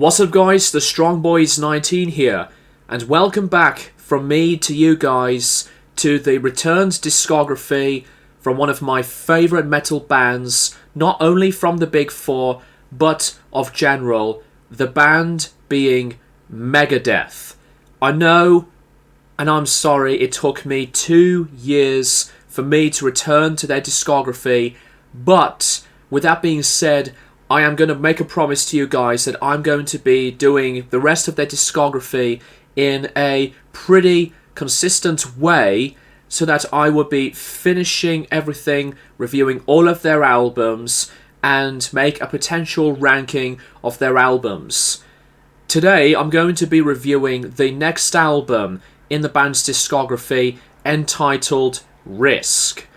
What's up guys, the Strong Boys 19 here, and welcome back from me to you guys to the returned discography from one of my favourite metal bands, not only from the Big Four, but of general, the band being Megadeth. I know, and I'm sorry, it took me 2 years for me to return to their discography, but with that being said, I am going to make a promise to you guys that I'm going to be doing the rest of their discography in a pretty consistent way so that I will be finishing everything, reviewing all of their albums, and make a potential ranking of their albums. Today I'm going to be reviewing the next album in the band's discography, entitled Risk.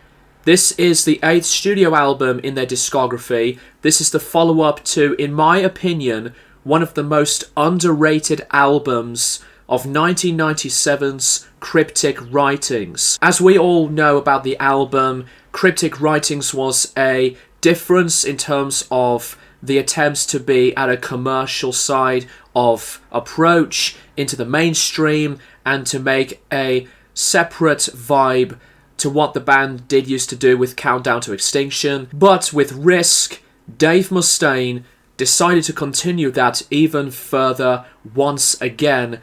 This is the 8th studio album in their discography. This is the follow-up to, in my opinion, one of the most underrated albums of 1997's Cryptic Writings. As we all know about the album, Cryptic Writings was a difference in terms of the attempts to be at a commercial side of approach into the mainstream and to make a separate vibe to what the band did used to do with Countdown to Extinction. But with Risk, Dave Mustaine decided to continue that even further once again,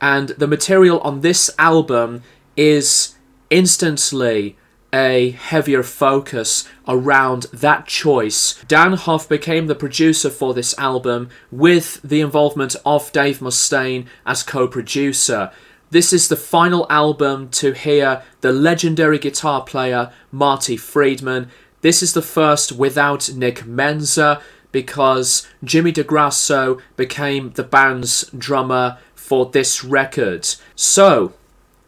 and the material on this album is instantly a heavier focus around that choice. Dan Huff became the producer for this album with the involvement of Dave Mustaine as co-producer. This is the final album to hear the legendary guitar player Marty Friedman. This is the first without Nick Menza because Jimmy DeGrasso became the band's drummer for this record. So,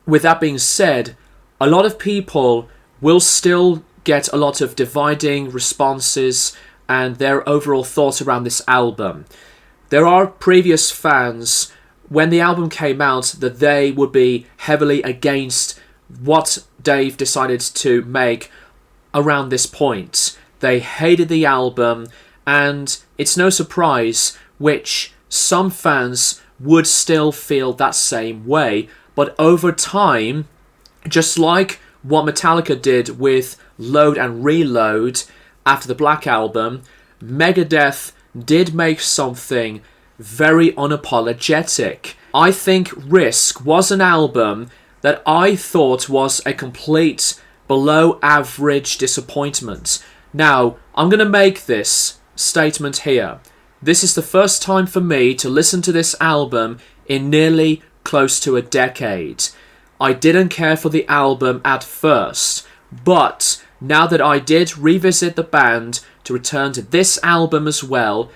with that being said, a lot of people will still get a lot of dividing responses and their overall thoughts around this album. There are previous fans when the album came out that they would be heavily against what Dave decided to make around this point. They hated the album, and it's no surprise which some fans would still feel that same way. But over time, just like what Metallica did with Load and Reload after the Black Album, Megadeth did make something very unapologetic. I think Risk was an album that I thought was a complete below average disappointment. Now, I'm going to make this statement here. This is the first time for me to listen to this album in nearly close to a decade. I didn't care for the album at first, but now that I did revisit the band to return to this album as well,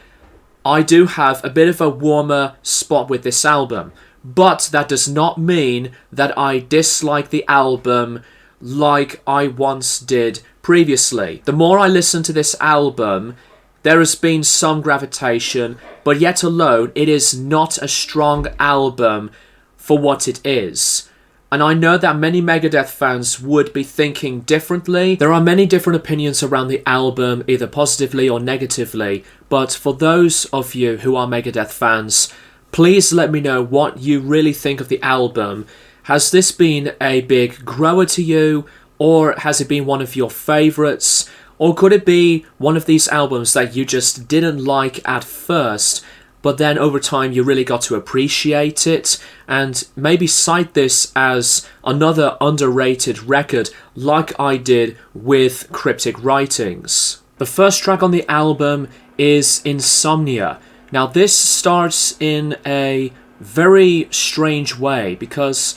I do have a bit of a warmer spot with this album, but that does not mean that I dislike the album like I once did previously. The more I listen to this album, there has been some gravitation, but yet alone, it is not a strong album for what it is. And I know that many Megadeth fans would be thinking differently. There are many different opinions around the album, either positively or negatively. But for those of you who are Megadeth fans, please let me know what you really think of the album. Has this been a big grower to you? Or has it been one of your favourites? Or could it be one of these albums that you just didn't like at first, but then over time you really got to appreciate it, and maybe cite this as another underrated record like I did with Cryptic Writings. The first track on the album is Insomnia. Now this starts in a very strange way because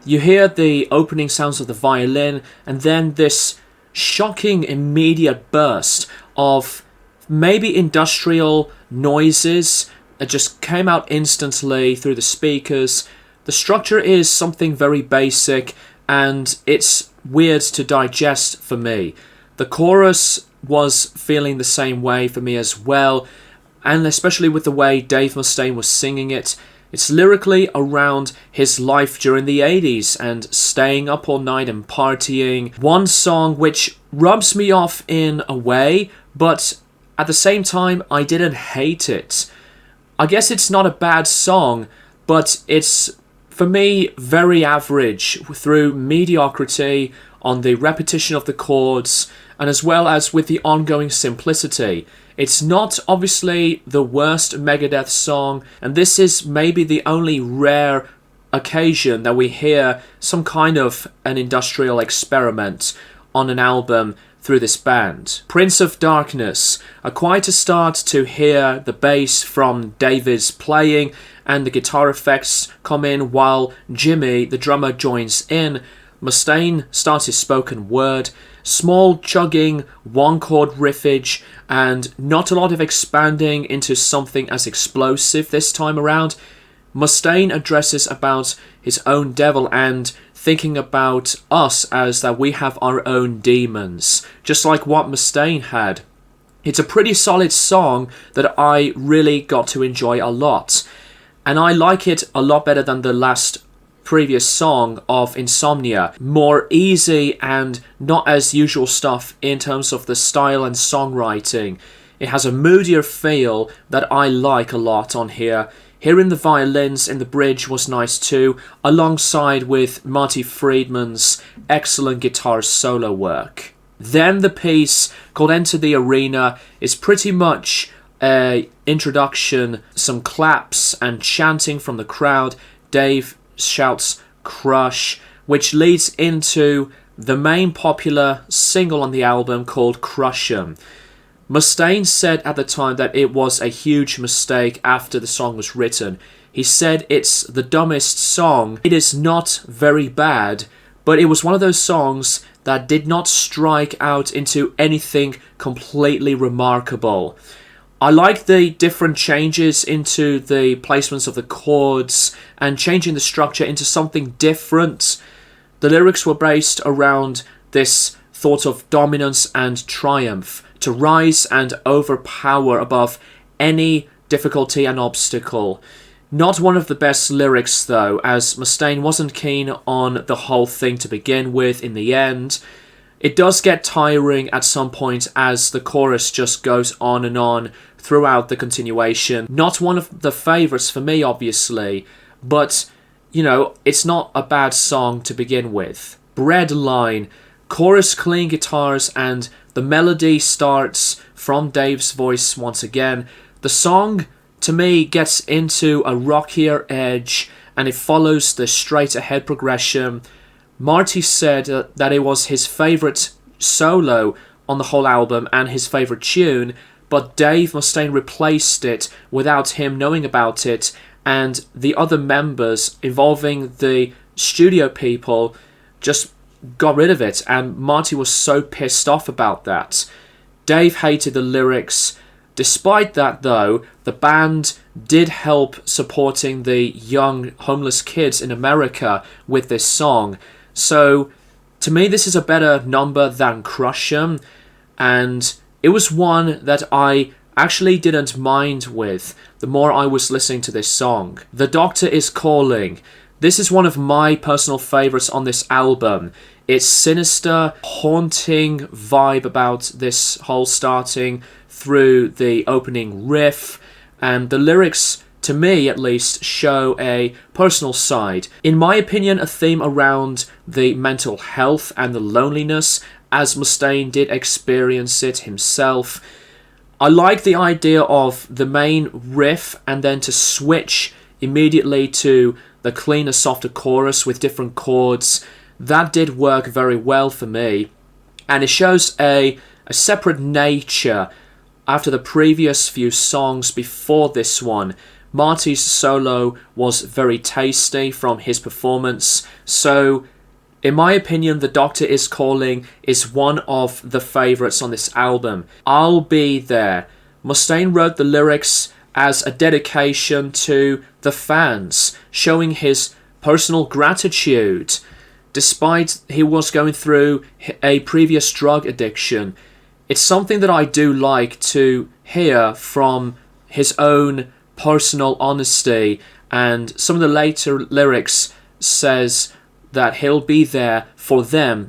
you hear the opening sounds of the violin and then this shocking immediate burst of maybe industrial noises that just came out instantly through the speakers. The structure is something very basic and it's weird to digest for me. The chorus was feeling the same way for me as well, and especially with the way Dave Mustaine was singing it. It's lyrically around his life during the 80s and staying up all night and partying. One song which rubs me off in a way, but at the same time, I didn't hate it. I guess it's not a bad song, but it's, for me, very average through mediocrity on the repetition of the chords and as well as with the ongoing simplicity. It's not obviously the worst Megadeth song, and this is maybe the only rare occasion that we hear some kind of an industrial experiment on an album through this band. Prince of Darkness, quite a start to hear the bass from David's playing and the guitar effects come in while Jimmy, the drummer, joins in. Mustaine starts his spoken word, small chugging, one chord riffage, and not a lot of expanding into something as explosive this time around. Mustaine addresses about his own devil and thinking about us as that we have our own demons, just like what Mustaine had. It's a pretty solid song that I really got to enjoy a lot, and I like it a lot better than the previous song of Insomnia. More easy and not as usual stuff in terms of the style and songwriting. It has a moodier feel that I like a lot on here. Hearing the violins in the bridge was nice too, alongside with Marty Friedman's excellent guitar solo work. Then the piece called Enter the Arena is pretty much an introduction, some claps and chanting from the crowd. Dave shouts "Crush," which leads into the main popular single on the album called "Crush 'Em." Mustaine said at the time that it was a huge mistake after the song was written. He said it's the dumbest song. It is not very bad, but it was one of those songs that did not strike out into anything completely remarkable. I like the different changes into the placements of the chords and changing the structure into something different. The lyrics were based around this thought of dominance and triumph, to rise and overpower above any difficulty and obstacle. Not one of the best lyrics though, as Mustaine wasn't keen on the whole thing to begin with in the end. It does get tiring at some point as the chorus just goes on and on throughout the continuation. Not one of the favourites for me, obviously, but, you know, it's not a bad song to begin with. Breadline, chorus clean guitars, and the melody starts from Dave's voice once again. The song, to me, gets into a rockier edge, and it follows the straight ahead progression. Marty said that it was his favourite solo on the whole album and his favourite tune, but Dave Mustaine replaced it without him knowing about it, and the other members involving the studio people just got rid of it, and Marty was so pissed off about that. Dave hated the lyrics. Despite that though, the band did help supporting the young homeless kids in America with this song. So, to me, this is a better number than Crush 'Em, and it was one that I actually didn't mind with the more I was listening to this song. The Doctor is Calling. This is one of my personal favourites on this album. It's sinister, haunting vibe about this whole starting through the opening riff, and the lyrics, to me at least, show a personal side. In my opinion, a theme around the mental health and the loneliness, as Mustaine did experience it himself. I like the idea of the main riff and then to switch immediately to the cleaner, softer chorus with different chords. That did work very well for me, and it shows a separate nature after the previous few songs before this one. Marty's solo was very tasty from his performance, so in my opinion, The Doctor is Calling is one of the favourites on this album. I'll Be There. Mustaine wrote the lyrics as a dedication to the fans, showing his personal gratitude. Despite he was going through a previous drug addiction, it's something that I do like to hear from his own personal honesty, and some of the later lyrics says that he'll be there for them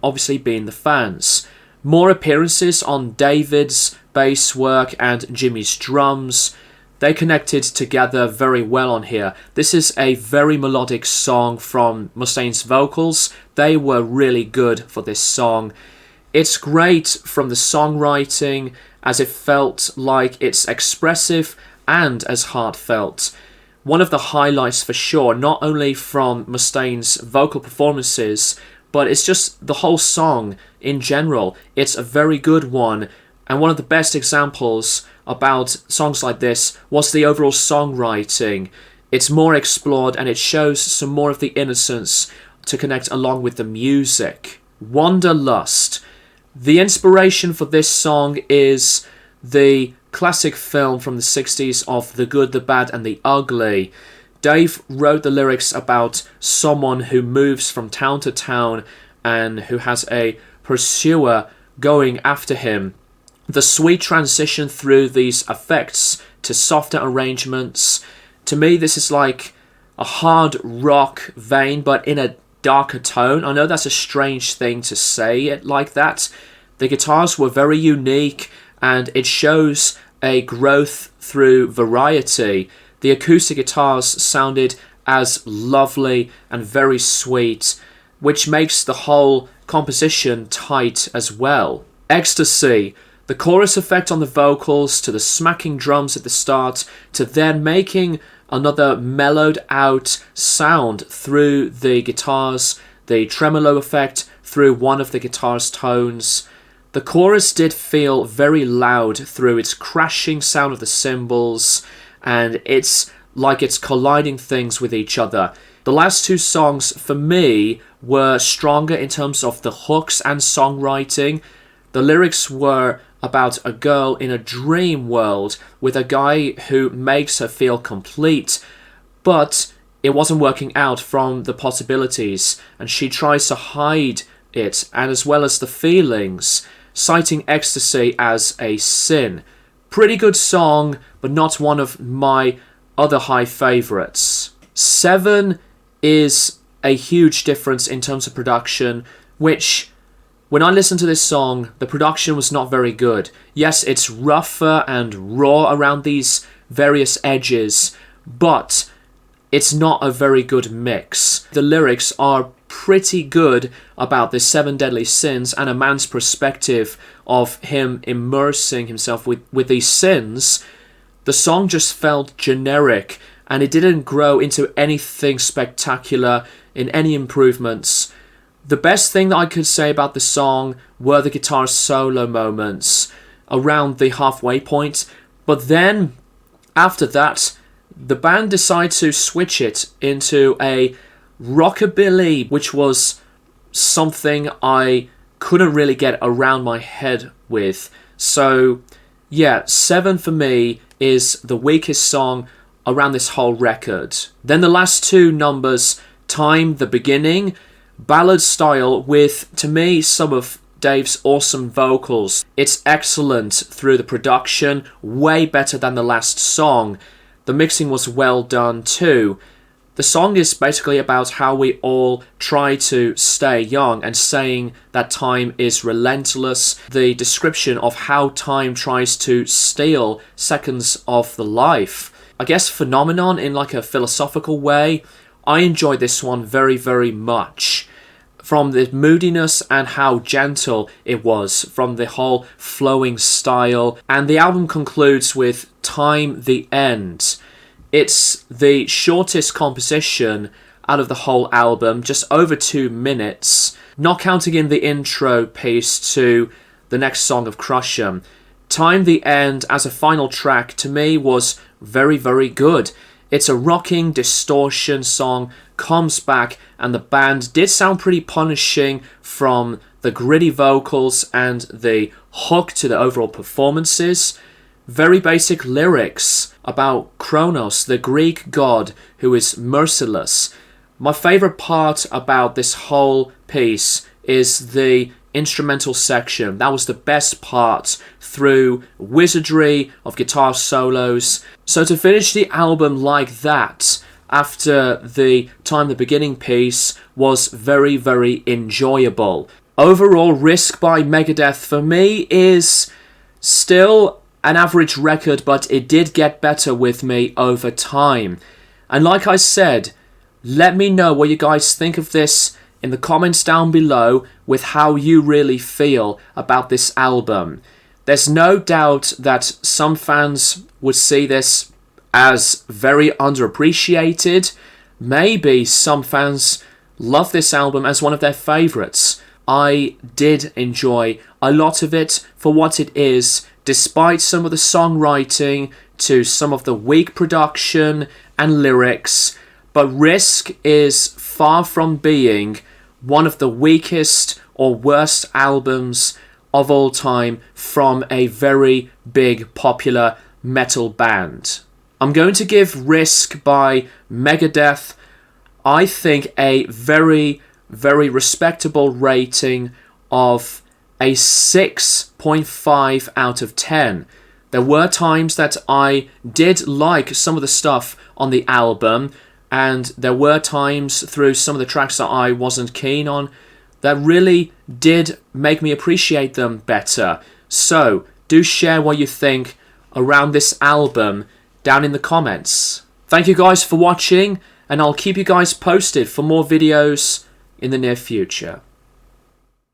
obviously being the fans. More appearances on David's bass work and Jimmy's drums. they connected together very well on here. This is a very melodic song from Mustaine's vocals. They were really good for this song. It's great from the songwriting, as it felt like it's expressive and as heartfelt. One of the highlights for sure, not only from Mustaine's vocal performances, but it's just the whole song in general. It's a very good one, and one of the best examples about songs like this was the overall songwriting. It's more explored and it shows some more of the innocence to connect along with the music. Wanderlust. The inspiration for this song is the classic film from the 60s of The Good, the Bad and the Ugly. Dave wrote the lyrics about someone who moves from town to town and who has a pursuer going after him. The sweet transition through these effects to softer arrangements. To me, this is like a hard rock vein, but in a darker tone. I know that's a strange thing to say it like that. The guitars were very unique, and it shows a growth through variety. The acoustic guitars sounded as lovely and very sweet, which makes the whole composition tight as well. Ecstasy. The chorus effect on the vocals, to the smacking drums at the start, to then making another mellowed out sound through the guitars, the tremolo effect through one of the guitar's tones. The chorus did feel very loud through its crashing sound of the cymbals, and it's like it's colliding things with each other. The last two songs, for me, were stronger in terms of the hooks and songwriting. The lyrics were about a girl in a dream world with a guy who makes her feel complete, but it wasn't working out from the possibilities, and she tries to hide it, and as well as the feelings, citing ecstasy as a sin. Pretty good song, but not one of my other high favourites. 7 is a huge difference in terms of production, which, when I listened to this song, the production was not very good. Yes, it's rougher and raw around these various edges, but it's not a very good mix. The lyrics are pretty good about the 7 deadly sins and a man's perspective of him immersing himself with these sins. The song just felt generic, and it didn't grow into anything spectacular in any improvements. The best thing that I could say about the song were the guitar solo moments around the halfway point, but then after that, the band decided to switch it into a rockabilly, which was something I couldn't really get around my head with. So yeah, 7 for me is the weakest song around this whole record. Then the last two numbers, Time, the beginning, ballad style with, to me, some of Dave's awesome vocals. It's excellent through the production, way better than the last song. The mixing was well done too. The song is basically about how we all try to stay young and saying that time is relentless. The description of how time tries to steal seconds of the life. I guess phenomenon in like a philosophical way. I enjoyed this one very, very much. From the moodiness and how gentle it was, from the whole flowing style. And the album concludes with Time, the End. It's the shortest composition out of the whole album, just over 2 minutes, not counting in the intro piece to the next song of Crush 'Em. Time, the End, as a final track, to me was very, very good. It's a rocking distortion song, comes back, and the band did sound pretty punishing from the gritty vocals and the hook to the overall performances. Very basic lyrics about Kronos, the Greek god who is merciless. My favourite part about this whole piece is the instrumental section. That was the best part, through wizardry of guitar solos. So to finish the album like that, after the Time the Beginning piece, was very, very enjoyable. Overall, Risk by Megadeth for me is still an average record, but it did get better with me over time. And like I said, let me know what you guys think of this in the comments down below with how you really feel about this album. There's no doubt that some fans would see this as very underappreciated. Maybe some fans love this album as one of their favourites. I did enjoy a lot of it for what it is, despite some of the songwriting to some of the weak production and lyrics. But Risk is far from being one of the weakest or worst albums of all time from a very big popular metal band. I'm going to give Risk by Megadeth, I think, a very, very respectable rating of a 6.5 out of 10. There were times that I did like some of the stuff on the album, and there were times through some of the tracks that I wasn't keen on that really did make me appreciate them better. So, do share what you think around this album down in the comments. Thank you guys for watching, and I'll keep you guys posted for more videos in the near future.